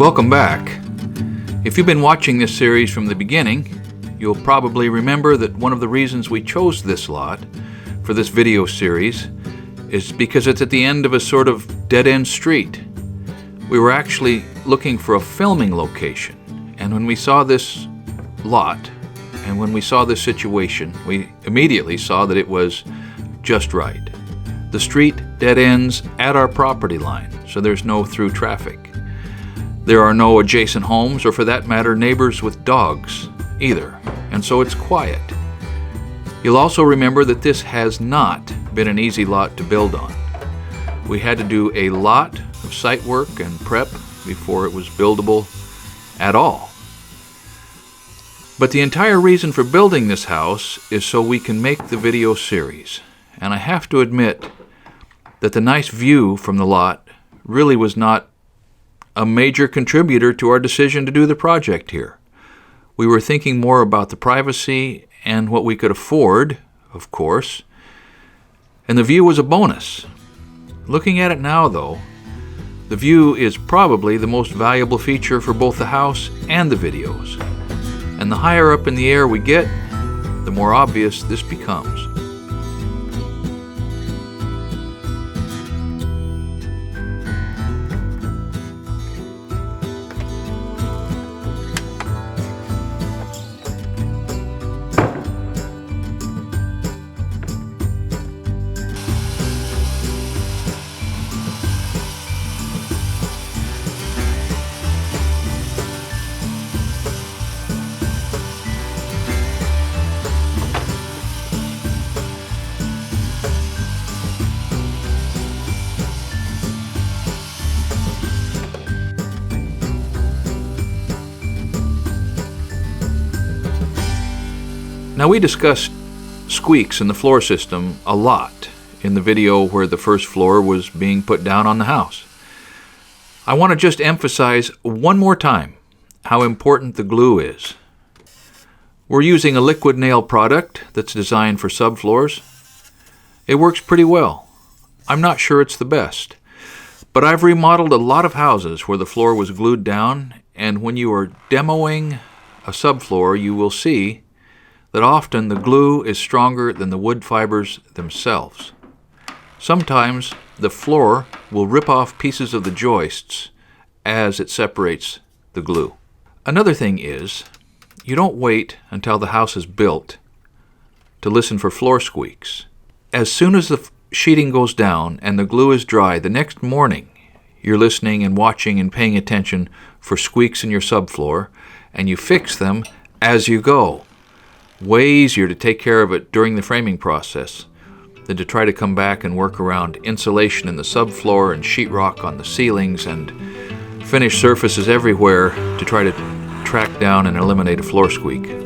Welcome back. If you've been watching this series from the beginning, you'll probably remember that one of the reasons we chose this lot for this video series is because it's at the end of a sort of dead-end street. We were actually looking for a filming location, and when we saw this lot and when we saw this situation, we immediately saw that it was just right. The street dead ends at our property line, so there's no through traffic. There are no adjacent homes, or for that matter, neighbors with dogs either, and so it's quiet. You'll also remember that this has not been an easy lot to build on. We had to do a lot of site work and prep before it was buildable at all. But the entire reason for building this house is so we can make the video series, and I have to admit that the nice view from the lot really was not a major contributor to our decision to do the project here. We were thinking more about the privacy and what we could afford, of course, and the view was a bonus. Looking at it now, though, the view is probably the most valuable feature for both the house and the videos. And the higher up in the air we get, the more obvious this becomes. Now, we discussed squeaks in the floor system a lot in the video where the first floor was being put down on the house. I want to just emphasize one more time how important the glue is. We're using a liquid nail product that's designed for subfloors. It works pretty well. I'm not sure it's the best, but I've remodeled a lot of houses where the floor was glued down, and when you are demoing a subfloor, you will see that often the glue is stronger than the wood fibers themselves. Sometimes the floor will rip off pieces of the joists as it separates the glue. Another thing is, you don't wait until the house is built to listen for floor squeaks. As soon as the sheeting goes down and the glue is dry, the next morning you're listening and watching and paying attention for squeaks in your subfloor, and you fix them as you go. Way easier to take care of it during the framing process than to try to come back and work around insulation in the subfloor and sheetrock on the ceilings and finished surfaces everywhere to try to track down and eliminate a floor squeak.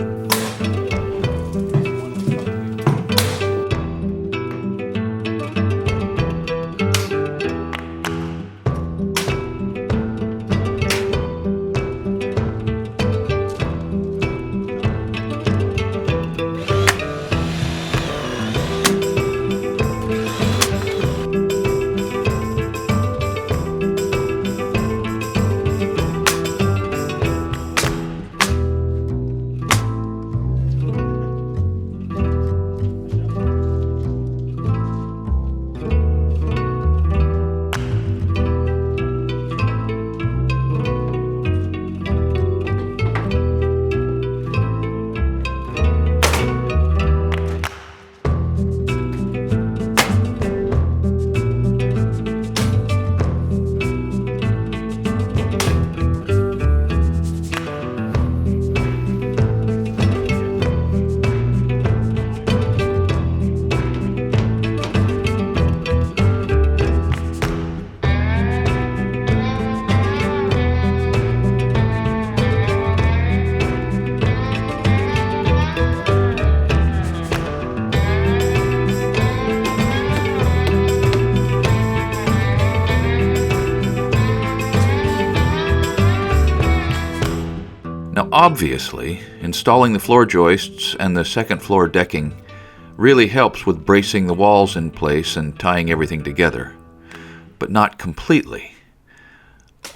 Now, obviously, installing the floor joists and the second floor decking really helps with bracing the walls in place and tying everything together, but not completely.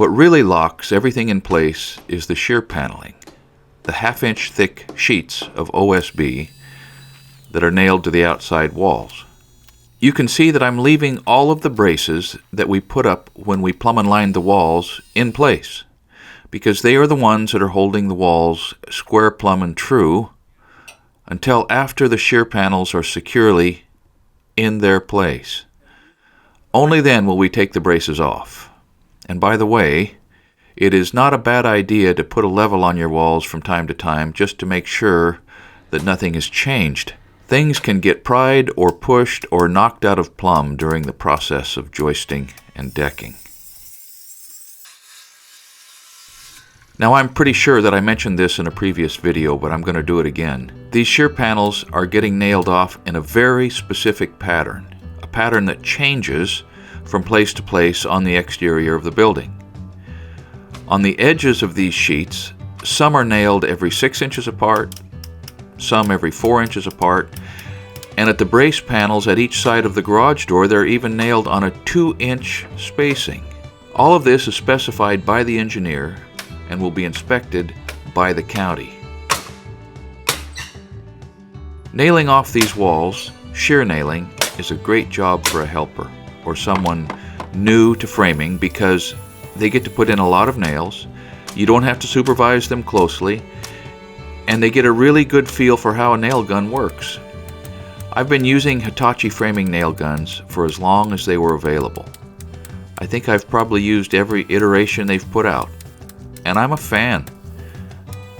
What really locks everything in place is the shear paneling, the half-inch thick sheets of OSB that are nailed to the outside walls. You can see that I'm leaving all of the braces that we put up when we plumb and lined the walls in place, because they are the ones that are holding the walls square, plumb, and true until after the shear panels are securely in their place. Only then will we take the braces off. And by the way, it is not a bad idea to put a level on your walls from time to time just to make sure that nothing has changed. Things can get pried or pushed or knocked out of plumb during the process of joisting and decking. Now, I'm pretty sure that I mentioned this in a previous video, but I'm going to do it again. These shear panels are getting nailed off in a very specific pattern, a pattern that changes from place to place on the exterior of the building. On the edges of these sheets, some are nailed every 6 inches apart, some every 4 inches apart, and at the brace panels at each side of the garage door, they're even nailed on a 2-inch spacing. All of this is specified by the engineer and will be inspected by the county. Nailing off these walls, shear nailing, is a great job for a helper or someone new to framing because they get to put in a lot of nails, you don't have to supervise them closely, and they get a really good feel for how a nail gun works. I've been using Hitachi framing nail guns for as long as they were available. I think I've probably used every iteration they've put out, and I'm a fan.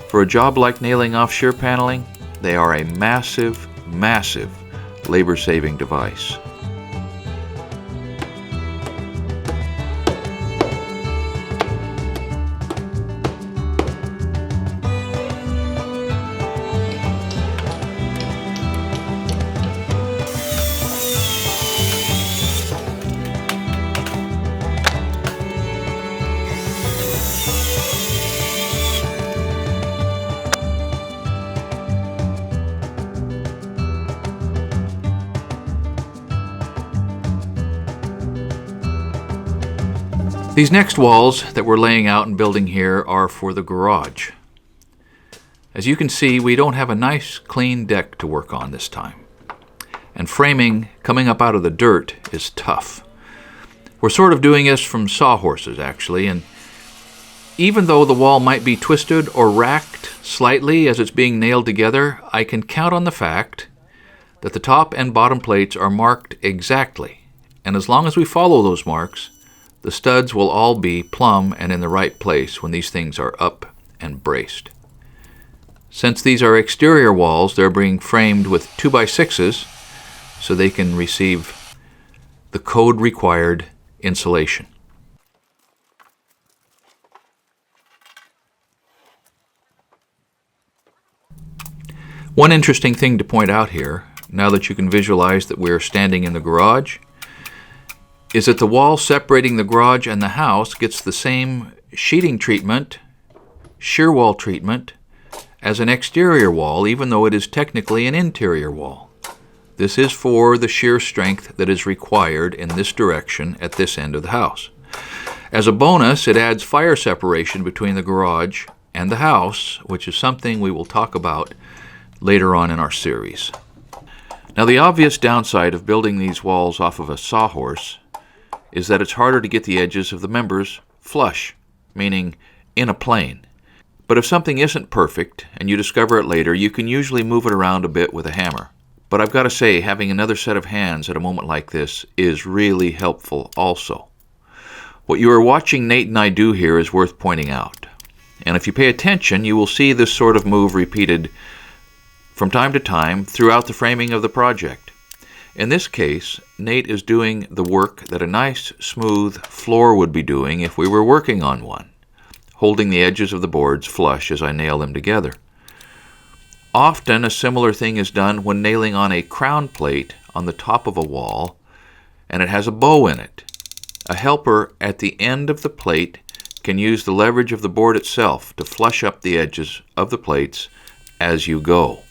For a job like nailing off shear paneling, they are a massive, massive labor-saving device. These next walls that we're laying out and building here are for the garage. As you can see, we don't have a nice clean deck to work on this time. And framing coming up out of the dirt is tough. We're sort of doing this from sawhorses actually, and even though the wall might be twisted or racked slightly as it's being nailed together, I can count on the fact that the top and bottom plates are marked exactly. And as long as we follow those marks, the studs will all be plumb and in the right place when these things are up and braced. Since these are exterior walls, they're being framed with 2x6s so they can receive the code-required insulation. One interesting thing to point out here, now that you can visualize that we're standing in the garage, is that the wall separating the garage and the house gets the same sheeting treatment, shear wall treatment, as an exterior wall, even though it is technically an interior wall. This is for the shear strength that is required in this direction at this end of the house. As a bonus, it adds fire separation between the garage and the house, which is something we will talk about later on in our series. Now, the obvious downside of building these walls off of a sawhorse is that it's harder to get the edges of the members flush, meaning in a plane. But if something isn't perfect and you discover it later, you can usually move it around a bit with a hammer. But I've got to say, having another set of hands at a moment like this is really helpful also. What you are watching Nate and I do here is worth pointing out. And if you pay attention, you will see this sort of move repeated from time to time throughout the framing of the project. In this case, Nate is doing the work that a nice, smooth floor would be doing if we were working on one, holding the edges of the boards flush as I nail them together. Often, a similar thing is done when nailing on a crown plate on the top of a wall, and it has a bow in it. A helper at the end of the plate can use the leverage of the board itself to flush up the edges of the plates as you go.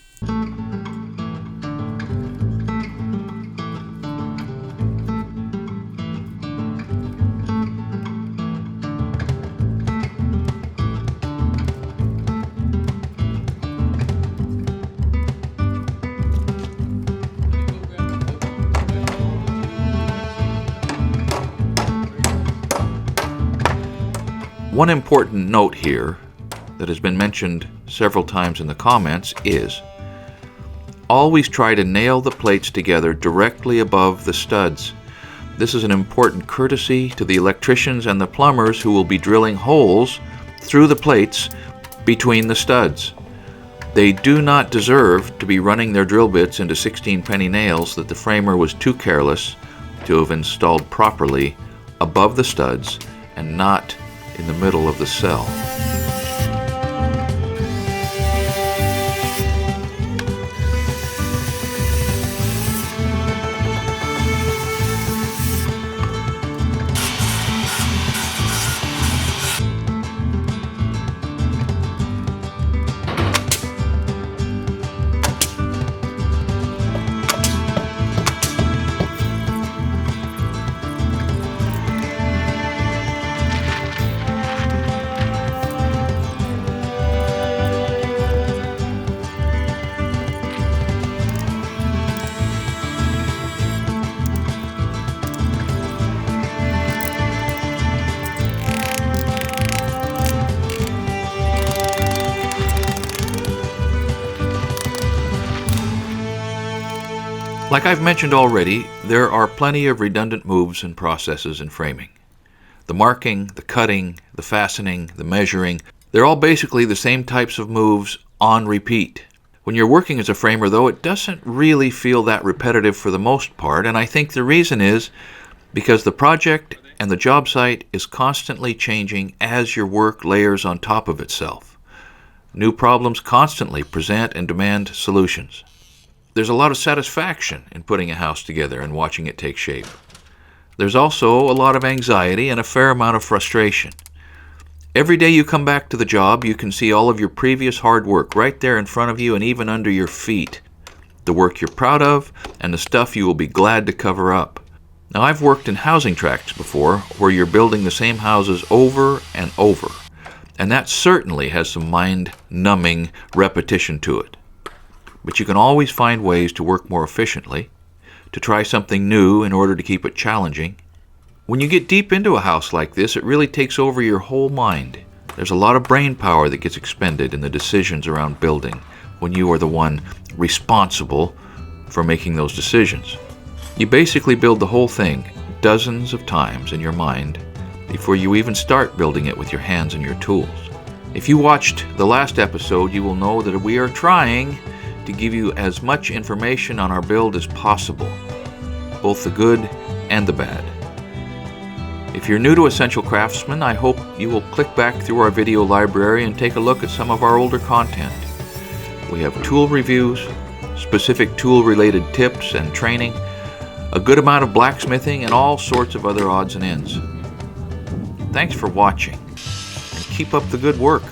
One important note here that has been mentioned several times in the comments is always try to nail the plates together directly above the studs. This is an important courtesy to the electricians and the plumbers who will be drilling holes through the plates between the studs. They do not deserve to be running their drill bits into 16-penny nails that the framer was too careless to have installed properly above the studs and not in the middle of the cell. Like I've mentioned already, there are plenty of redundant moves and processes in framing. The marking, the cutting, the fastening, the measuring, they're all basically the same types of moves on repeat. When you're working as a framer, though, it doesn't really feel that repetitive for the most part, and I think the reason is because the project and the job site is constantly changing as your work layers on top of itself. New problems constantly present and demand solutions. There's a lot of satisfaction in putting a house together and watching it take shape. There's also a lot of anxiety and a fair amount of frustration. Every day you come back to the job, you can see all of your previous hard work right there in front of you and even under your feet. The work you're proud of and the stuff you will be glad to cover up. Now, I've worked in housing tracts before where you're building the same houses over and over, and that certainly has some mind-numbing repetition to it. But you can always find ways to work more efficiently, to try something new in order to keep it challenging. When you get deep into a house like this, it really takes over your whole mind. There's a lot of brain power that gets expended in the decisions around building when you are the one responsible for making those decisions. You basically build the whole thing dozens of times in your mind before you even start building it with your hands and your tools. If you watched the last episode, you will know that we are trying to give you as much information on our build as possible, both the good and the bad. If you're new to Essential Craftsman, I hope you will click back through our video library and take a look at some of our older content. We have tool reviews, specific tool-related tips and training, a good amount of blacksmithing, and all sorts of other odds and ends. Thanks for watching, and keep up the good work.